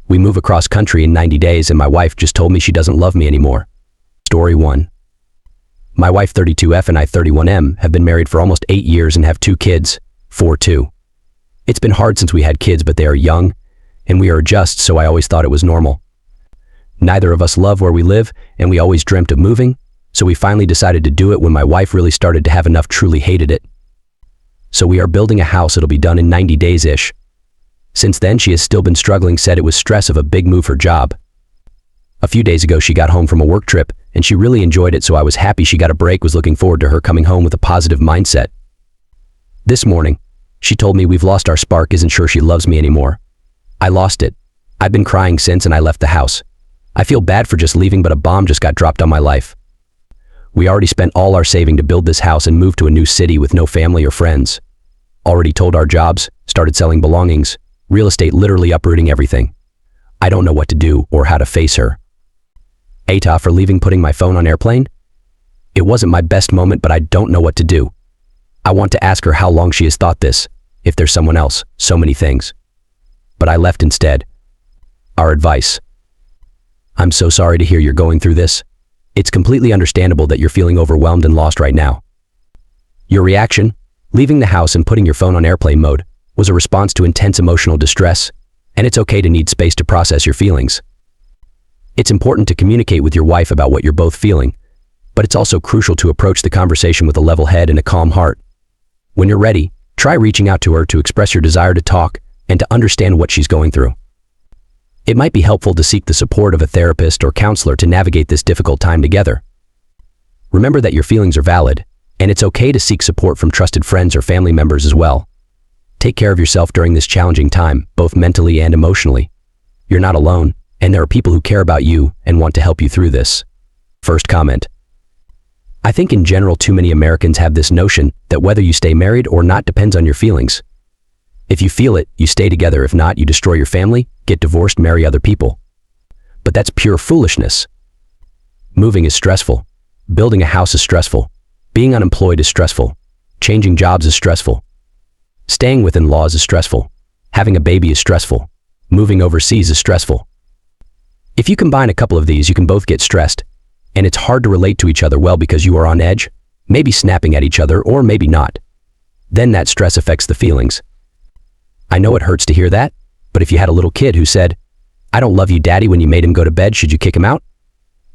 We move across country in 90 days and my wife just told me she doesn't love me anymore. Story 1. My wife 32F and I 31M have been married for almost 8 years and have 2 kids, 4-2. It's been hard since we had kids, but they are young and we are just, so I always thought it was normal. Neither of us love where we live and we always dreamt of moving, so we finally decided to do it when my wife really started to have enough, truly hated it. So we are building a house. It'll be done in 90 days-ish. Since then, she has still been struggling, said it was stress of a big move, her job. A few days ago, she got home from a work trip and she really enjoyed it, so I was happy she got a break, was looking forward to her coming home with a positive mindset. This morning, she told me we've lost our spark, isn't sure she loves me anymore. I lost it. I've been crying since and I left the house. I feel bad for just leaving, but a bomb just got dropped on my life. We already spent all our saving to build this house and moved to a new city with no family or friends. Already told our jobs, started selling belongings, real estate, literally uprooting everything. I don't know what to do or how to face her. ATA for leaving, putting my phone on airplane? It wasn't my best moment, but I don't know what to do. I want to ask her how long she has thought this, if there's someone else, so many things. But I left instead. Our advice. I'm so sorry to hear you're going through this. It's completely understandable that you're feeling overwhelmed and lost right now. Your reaction, leaving the house and putting your phone on airplane mode, was a response to intense emotional distress, and it's okay to need space to process your feelings. It's important to communicate with your wife about what you're both feeling, but it's also crucial to approach the conversation with a level head and a calm heart. When you're ready, try reaching out to her to express your desire to talk and to understand what she's going through. It might be helpful to seek the support of a therapist or counselor to navigate this difficult time together. Remember that your feelings are valid, and it's okay to seek support from trusted friends or family members as well. Take care of yourself during this challenging time, both mentally and emotionally. You're not alone, and there are people who care about you and want to help you through this. First comment. I think in general too many Americans have this notion that whether you stay married or not depends on your feelings. If you feel it, you stay together. If not, you destroy your family, get divorced, marry other people. But that's pure foolishness. Moving is stressful. Building a house is stressful. Being unemployed is stressful. Changing jobs is stressful. Staying within laws is stressful. Having a baby is stressful. Moving overseas is stressful. If you combine a couple of these, you can both get stressed, and it's hard to relate to each other well because you are on edge, maybe snapping at each other or maybe not. Then that stress affects the feelings. I know it hurts to hear that, but if you had a little kid who said, "I don't love you, Daddy," when you made him go to bed, should you kick him out?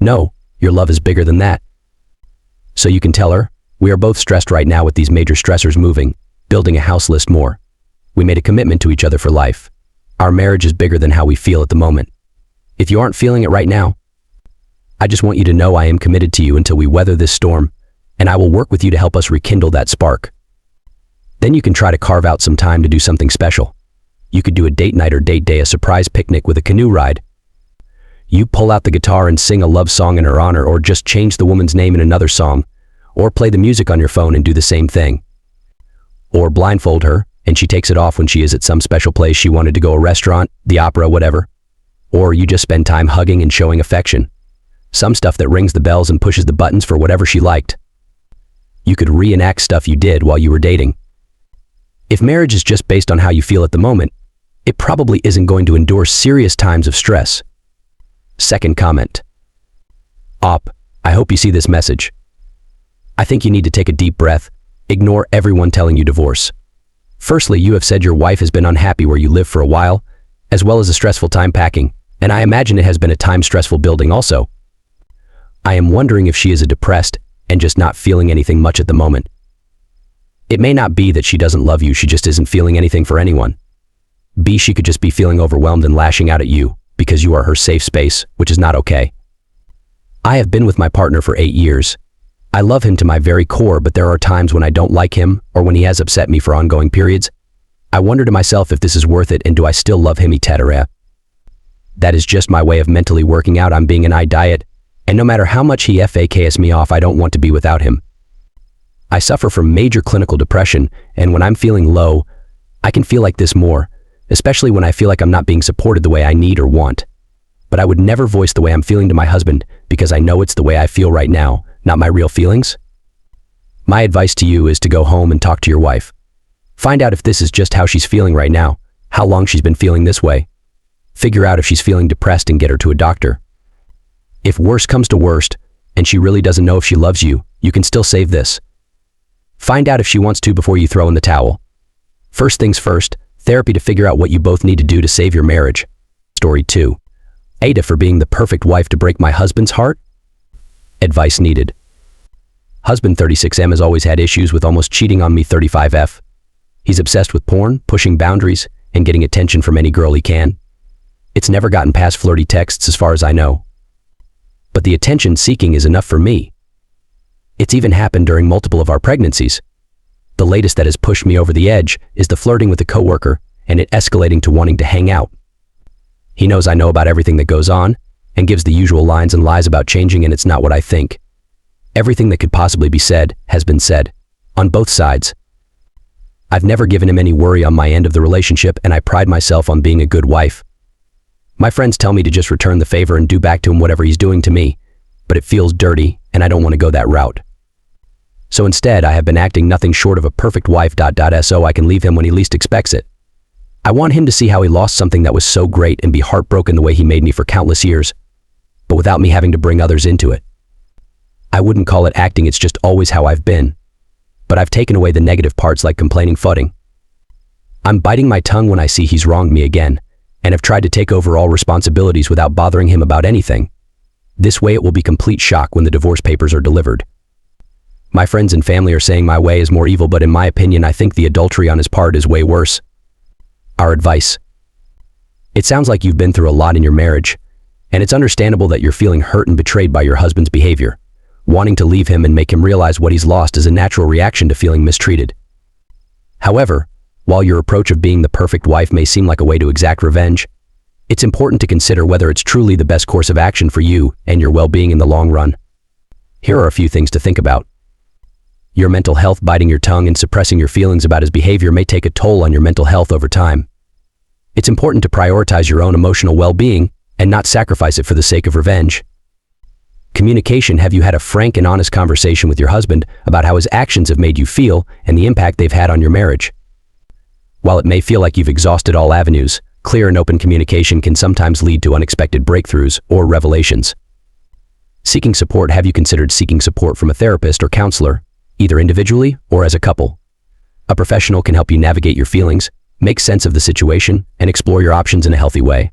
No, your love is bigger than that. So you can tell her, we are both stressed right now with these major stressors: moving, building a house, list more. We made a commitment to each other for life. Our marriage is bigger than how we feel at the moment. If you aren't feeling it right now, I just want you to know I am committed to you until we weather this storm, and I will work with you to help us rekindle that spark. Then you can try to carve out some time to do something special. You could do a date night or date day, a surprise picnic with a canoe ride. You pull out the guitar and sing a love song in her honor, or just change the woman's name in another song, or play the music on your phone and do the same thing. Or blindfold her, and she takes it off when she is at some special place she wanted to go, a restaurant, the opera, whatever. Or you just spend time hugging and showing affection. Some stuff that rings the bells and pushes the buttons for whatever she liked. You could reenact stuff you did while you were dating. If marriage is just based on how you feel at the moment, it probably isn't going to endure serious times of stress. Second comment. Op, I hope you see this message. I think you need to take a deep breath. Ignore everyone telling you divorce. Firstly, you have said your wife has been unhappy where you live for a while, as well as a stressful time packing, and I imagine it has been a time stressful building also. I am wondering if she is depressed and just not feeling anything much at the moment. It may not be that she doesn't love you, she just isn't feeling anything for anyone. B, she could just be feeling overwhelmed and lashing out at you because you are her safe space, which is not okay. I have been with my partner for 8 years. I love him to my very core, but there are times when I don't like him or when he has upset me for ongoing periods. I wonder to myself if this is worth it and do I still love him, etc. That is just my way of mentally working out I'm being an I diet, and no matter how much he FAKs me off, I don't want to be without him. I suffer from major clinical depression, and when I'm feeling low, I can feel like this more, especially when I feel like I'm not being supported the way I need or want. But I would never voice the way I'm feeling to my husband because I know it's the way I feel right now, not my real feelings. My advice to you is to go home and talk to your wife. Find out if this is just how she's feeling right now, how long she's been feeling this way. Figure out if she's feeling depressed and get her to a doctor. If worse comes to worst, and she really doesn't know if she loves you, you can still save this. Find out if she wants to before you throw in the towel. First things first, therapy to figure out what you both need to do to save your marriage. Story 2. Ada for being the perfect wife to break my husband's heart? Advice needed. Husband 36M has always had issues with almost cheating on me 35F. He's obsessed with porn, pushing boundaries, and getting attention from any girl he can. It's never gotten past flirty texts as far as I know. But the attention seeking is enough for me. It's even happened during multiple of our pregnancies. The latest that has pushed me over the edge is the flirting with a coworker and it escalating to wanting to hang out. He knows I know about everything that goes on and gives the usual lines and lies about changing, and it's not what I think. Everything that could possibly be said has been said, on both sides. I've never given him any worry on my end of the relationship, and I pride myself on being a good wife. My friends tell me to just return the favor and do back to him whatever he's doing to me, but it feels dirty, and I don't want to go that route. So instead, I have been acting nothing short of a perfect wife. So I can leave him when he least expects it. I want him to see how he lost something that was so great and be heartbroken the way he made me for countless years, but without me having to bring others into it. I wouldn't call it acting, it's just always how I've been. But I've taken away the negative parts like complaining, footing. I'm biting my tongue when I see he's wronged me again, and have tried to take over all responsibilities without bothering him about anything. This way it will be complete shock when the divorce papers are delivered. My friends and family are saying my way is more evil, but in my opinion I think the adultery on his part is way worse. Our advice. It sounds like you've been through a lot in your marriage, and it's understandable that you're feeling hurt and betrayed by your husband's behavior. Wanting to leave him and make him realize what he's lost is a natural reaction to feeling mistreated. However, while your approach of being the perfect wife may seem like a way to exact revenge, it's important to consider whether it's truly the best course of action for you and your well-being in the long run. Here are a few things to think about. Your mental health. Biting your tongue and suppressing your feelings about his behavior may take a toll on your mental health over time. It's important to prioritize your own emotional well-being and not sacrifice it for the sake of revenge. Communication. Have you had a frank and honest conversation with your husband about how his actions have made you feel and the impact they've had on your marriage? While it may feel like you've exhausted all avenues, clear and open communication can sometimes lead to unexpected breakthroughs or revelations. Seeking support. Have you considered seeking support from a therapist or counselor, either individually or as a couple? A professional can help you navigate your feelings, make sense of the situation, and explore your options in a healthy way.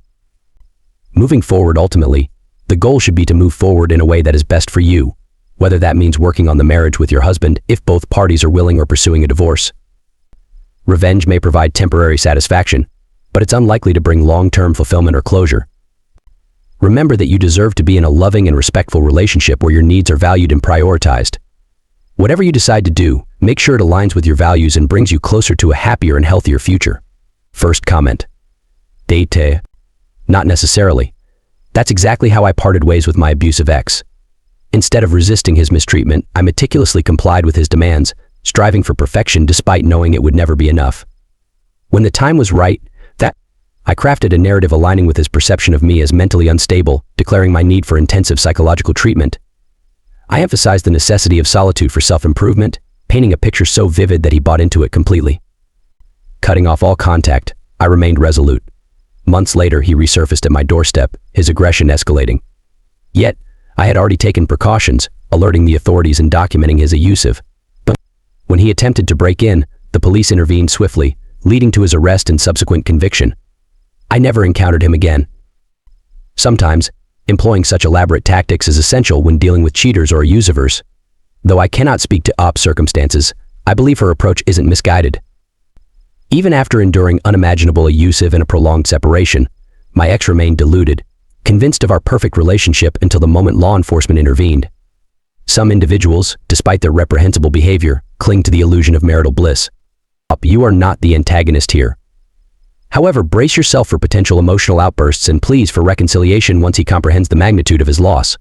Moving forward. Ultimately, the goal should be to move forward in a way that is best for you, whether that means working on the marriage with your husband if both parties are willing or pursuing a divorce. Revenge may provide temporary satisfaction, but it's unlikely to bring long-term fulfillment or closure. Remember that you deserve to be in a loving and respectful relationship where your needs are valued and prioritized. Whatever you decide to do, make sure it aligns with your values and brings you closer to a happier and healthier future. First comment. Date. Not necessarily. That's exactly how I parted ways with my abusive ex. Instead of resisting his mistreatment, I meticulously complied with his demands, striving for perfection despite knowing it would never be enough. When the time was right, I crafted a narrative aligning with his perception of me as mentally unstable, declaring my need for intensive psychological treatment. I emphasized the necessity of solitude for self-improvement, painting a picture so vivid that he bought into it completely. Cutting off all contact, I remained resolute. Months later, he resurfaced at my doorstep, his aggression escalating. Yet, I had already taken precautions, alerting the authorities and documenting his abusive. But when he attempted to break in, the police intervened swiftly, leading to his arrest and subsequent conviction. I never encountered him again. Sometimes, employing such elaborate tactics is essential when dealing with cheaters or abusers. Though I cannot speak to op circumstances, I believe her approach isn't misguided. Even after enduring unimaginable abusive and a prolonged separation, my ex remained deluded, convinced of our perfect relationship until the moment law enforcement intervened. Some individuals, despite their reprehensible behavior, cling to the illusion of marital bliss. You are not the antagonist here. However, brace yourself for potential emotional outbursts and pleas for reconciliation once he comprehends the magnitude of his loss.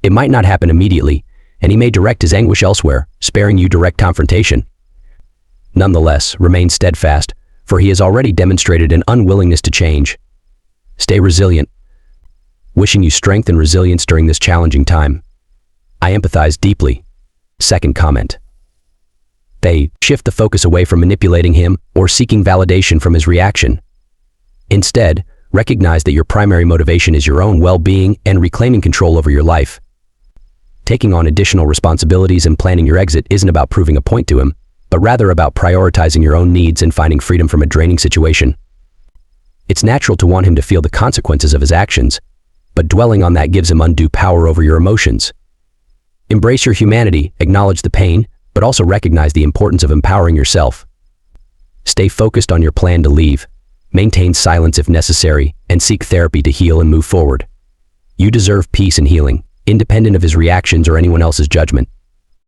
It might not happen immediately, and he may direct his anguish elsewhere, sparing you direct confrontation. Nonetheless, remain steadfast, for he has already demonstrated an unwillingness to change. Stay resilient. Wishing you strength and resilience during this challenging time. I empathize deeply. Second comment. They shift the focus away from manipulating him or seeking validation from his reaction. Instead, Recognize that your primary motivation is your own well-being and reclaiming control over your life. Taking on additional responsibilities and planning your exit isn't about proving a point to him, but rather about prioritizing your own needs and finding freedom from a draining situation. It's natural to want him to feel the consequences of his actions, but dwelling on that gives him undue power over your emotions. Embrace your humanity, acknowledge the pain, but also recognize the importance of empowering yourself. Stay focused on your plan to leave, maintain silence if necessary, and seek therapy to heal and move forward. You deserve peace and healing, independent of his reactions or anyone else's judgment.